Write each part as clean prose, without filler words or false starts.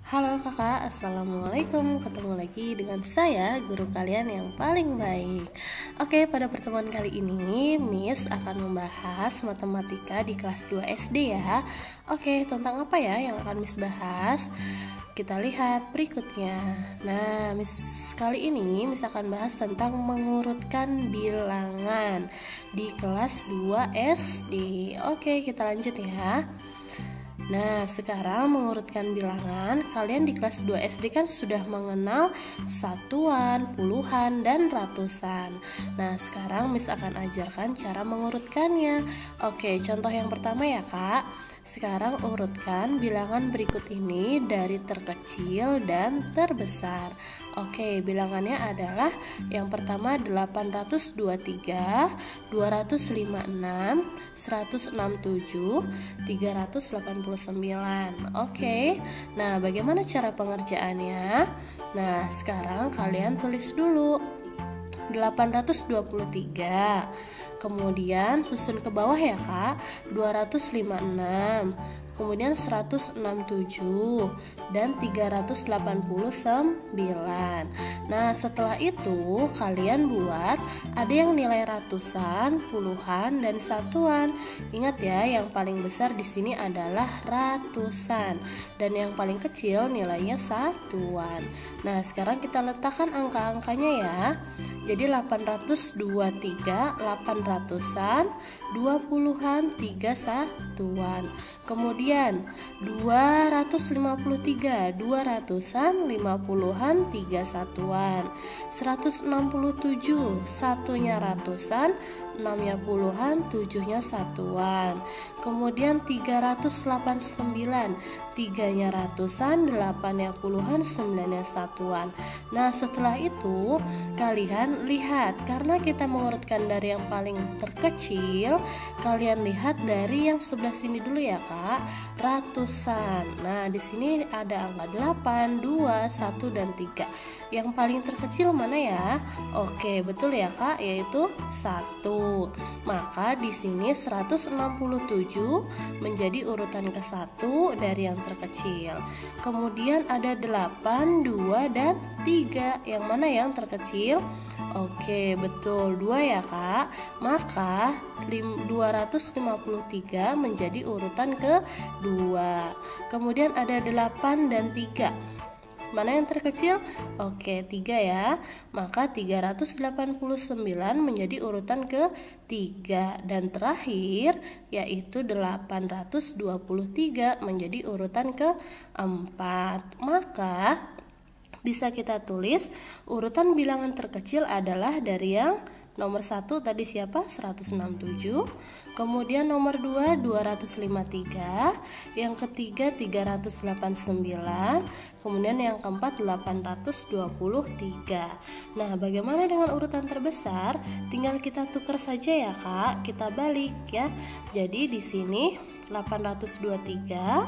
Halo kakak, assalamualaikum. Ketemu lagi dengan saya, guru kalian yang paling baik. Oke, pada pertemuan kali ini Miss akan membahas matematika di kelas 2 SD ya. Oke, tentang apa ya yang akan Miss bahas? Kita lihat berikutnya. Nah, Miss kali ini Miss akan bahas tentang mengurutkan bilangan di kelas 2 SD. Oke, kita lanjut ya. Nah, sekarang mengurutkan bilangan, kalian di kelas 2 SD kan sudah mengenal satuan, puluhan, dan ratusan. Nah, sekarang Miss akan ajarkan cara mengurutkannya. Oke, contoh yang pertama ya kak. Sekarang urutkan bilangan berikut ini dari terkecil dan terbesar. Oke, bilangannya adalah yang pertama 823, 256, 167, 389. Oke. Nah, bagaimana cara pengerjaannya? Nah, sekarang kalian tulis dulu 823. Kemudian susun ke bawah ya kak, 256, kemudian 167 dan 389. Nah, setelah itu kalian buat ada yang nilai ratusan, puluhan, dan satuan. Ingat ya, yang paling besar di sini adalah ratusan dan yang paling kecil nilainya satuan. Nah, sekarang kita letakkan angka-angkanya ya. Jadi 823, 800-an, 20-an, 3 satuan. Kemudian 253, 200-an, 50-an, 3 satuan. 167, satunya ratusan, 6-nya puluhan, 7-nya satuan. Kemudian 389, 3-nya ratusan, 8-nya puluhan, 9-nya satuan. Nah, setelah itu kalian lihat, karena kita mengurutkan dari yang paling terkecil, kalian lihat dari yang sebelah sini dulu ya kak, ratusan. Nah, di sini ada angka 8, 2, 1, dan 3. Yang paling terkecil mana ya? Oke, betul ya kak, yaitu 1. Maka di sini 167 menjadi urutan ke-1 dari yang terkecil. Kemudian ada 8, 2, dan 3. Yang mana yang terkecil? Oke, betul, 2 ya kak. Maka 253 menjadi urutan ke-2. Kemudian ada 8 dan 3. Mana yang terkecil? Oke, 3 ya. Maka 389 menjadi urutan ke-3. Dan terakhir yaitu 823 menjadi urutan ke-4. Maka bisa kita tulis urutan bilangan terkecil adalah dari yang nomor 1 tadi siapa? 167. Kemudian nomor 2 253, yang ketiga 389, kemudian yang keempat 823. Nah, bagaimana dengan urutan terbesar? Tinggal kita tukar saja ya kak, kita balik ya. Jadi di sini 823,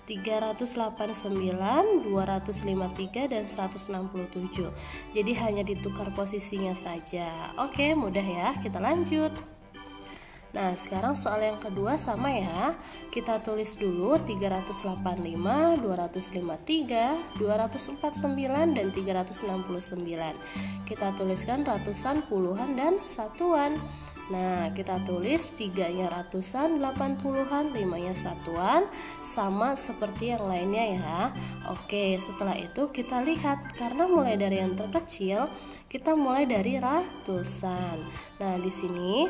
389, 253, dan 167. Jadi hanya ditukar posisinya saja. Oke, mudah ya, kita lanjut. Nah, sekarang soal yang kedua sama ya. Kita tulis dulu 385, 253, 249, dan 369. Kita tuliskan ratusan, puluhan, dan satuan. Nah, kita tulis 3-nya ratusan, 80-an, 5-nya satuan, sama seperti yang lainnya ya. Oke, setelah itu kita lihat, karena mulai dari yang terkecil, kita mulai dari ratusan. Nah, di sini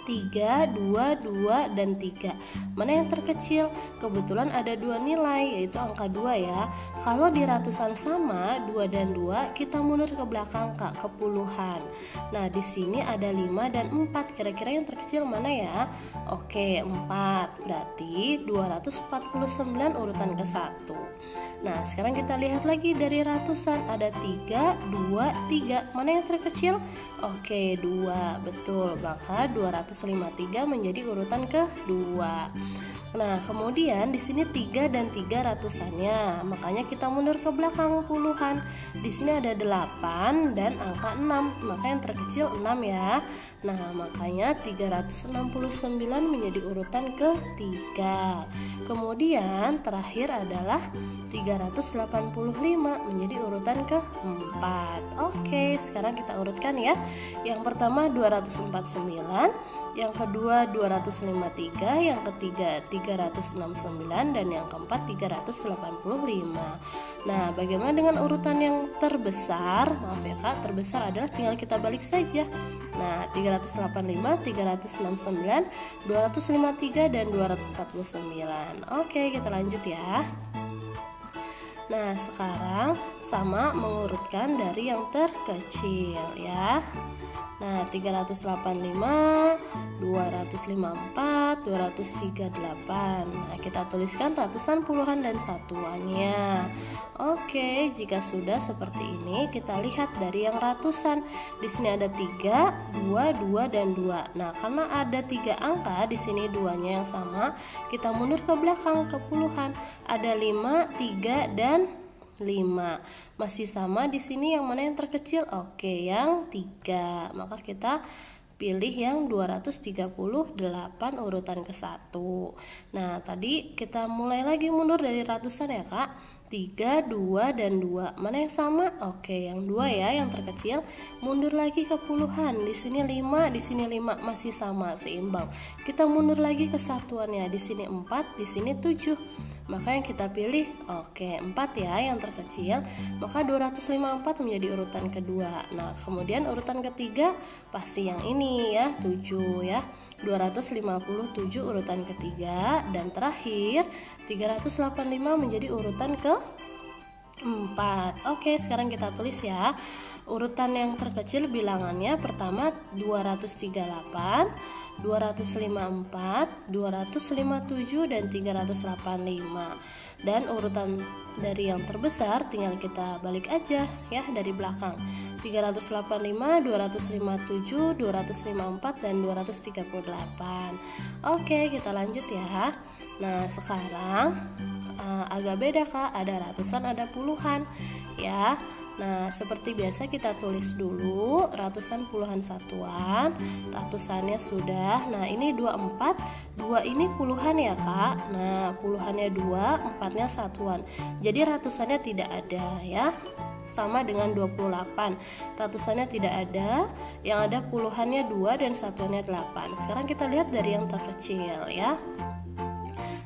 3, 2, 2, dan 3. Mana yang terkecil? Kebetulan ada 2 nilai, yaitu angka 2 ya. Kalau di ratusan sama 2 dan 2, kita mundur ke belakang kak, ke puluhan. Nah, di sini ada 5 dan 4. Kira-kira yang terkecil mana ya? Oke, 4. Berarti 249 urutan ke-1. Nah, sekarang kita lihat lagi dari ratusan, ada 3, 2, 3. Mana yang terkecil? Oke, 2. Betul. Maka 253 menjadi urutan ke-2. Nah, kemudian di sini 3 dan 3 ratusannya. Makanya kita mundur ke belakang puluhan. Di sini ada 8 dan angka 6. Maka yang terkecil 6 ya. Nah, makanya 369 menjadi urutan ketiga. Kemudian terakhir adalah 385 menjadi urutan keempat. Oke, sekarang kita urutkan ya. Yang pertama 249, yang kedua 253, yang ketiga 369, dan yang keempat 385. Nah, bagaimana dengan urutan yang terbesar? Maaf ya Kak, terbesar adalah tinggal kita balik saja. Nah, 385, 369, 253, dan 249. Oke, kita lanjut ya. Nah, sekarang sama mengurutkan dari yang terkecil ya. Nah, 385, 254, 238. Nah, kita tuliskan ratusan, puluhan, dan satuannya. Oke, jika sudah seperti ini, kita lihat dari yang ratusan. Di sini ada 3, 2, 2, dan 2. Nah, karena ada 3 angka, di sini duanya yang sama, kita mundur ke belakang ke puluhan. Ada 5, 3, dan 5. Masih sama di sini yang mana yang terkecil? Oke, yang 3. Maka kita pilih yang 238 urutan ke-1. Nah, tadi kita mulai lagi mundur dari ratusan ya, Kak. 3, 2, dan 2. Mana yang sama? Oke, yang 2 ya, yang terkecil. Mundur lagi ke puluhan. Di sini 5, di sini 5, masih sama, seimbang. Kita mundur lagi ke satuannya. Di sini 4, di sini 7. Maka yang kita pilih, oke, 4 ya yang terkecil. Maka 254 menjadi urutan kedua. Nah, kemudian urutan ketiga pasti yang ini ya, 7 ya. 257 urutan ketiga, dan terakhir 385 menjadi urutan ke-4. Oke, sekarang kita tulis ya. Urutan yang terkecil bilangannya pertama 238, 254, 257, dan 385. Dan urutan dari yang terbesar tinggal kita balik aja ya dari belakang. 385, 257, 254, dan 238. Oke, kita lanjut ya. Nah, sekarang agak beda Kak, ada ratusan, ada puluhan ya. Nah, seperti biasa kita tulis dulu ratusan, puluhan, satuan. Ratusannya sudah. Nah, ini 24, 2 ini puluhan ya Kak. Nah, puluhannya 2, 4-nya satuan. Jadi ratusannya tidak ada ya. Sama dengan 28. Ratusannya tidak ada, yang ada puluhannya 2 dan satuannya 8. Sekarang kita lihat dari yang terkecil ya.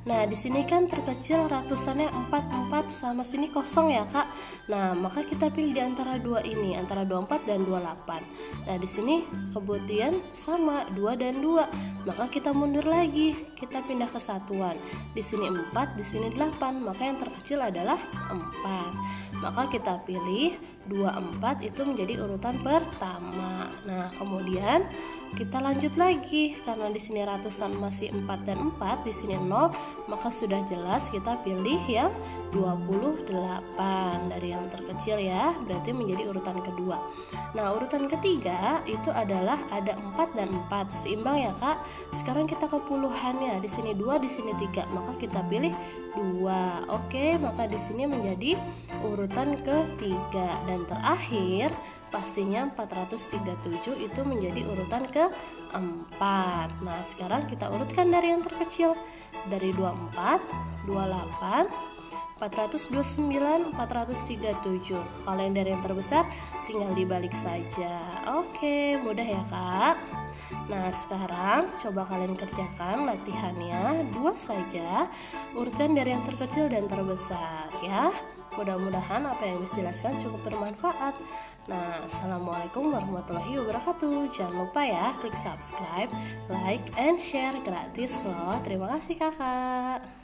Nah, di sini kan terkecil ratusannya 4 sama sini kosong ya, Kak. Nah, maka kita pilih di antara dua ini, antara 24 dan 28. Nah, di sini kemudian sama 2 dan 2. Maka kita mundur lagi, kita pindah ke satuan. Di sini 4, di sini 8. Maka yang terkecil adalah 4. Maka kita pilih 24 itu menjadi urutan pertama. Nah, kemudian kita lanjut lagi karena di sini ratusan masih 4 dan 4, di sini 0, maka sudah jelas kita pilih yang 28 dari yang terkecil ya, berarti menjadi urutan kedua. Nah, urutan ketiga itu adalah ada 4 dan 4, seimbang ya Kak. Sekarang kita ke puluhannya, di sini 2, di sini 3, maka kita pilih 2. Oke, maka di sini menjadi urutan ketiga, dan terakhir pastinya 437 itu menjadi urutan keempat. Nah, sekarang kita urutkan dari yang terkecil, dari 24, 28, 429, 437. Kalau yang dari yang terbesar tinggal dibalik saja. Oke, mudah ya Kak. Nah, sekarang coba kalian kerjakan latihannya, 2 saja, urutan dari yang terkecil dan terbesar ya. Mudah-mudahan apa yang dijelaskan cukup bermanfaat. Nah, assalamualaikum warahmatullahi wabarakatuh. Jangan lupa ya, klik subscribe, like, and share gratis loh. Terima kasih kakak.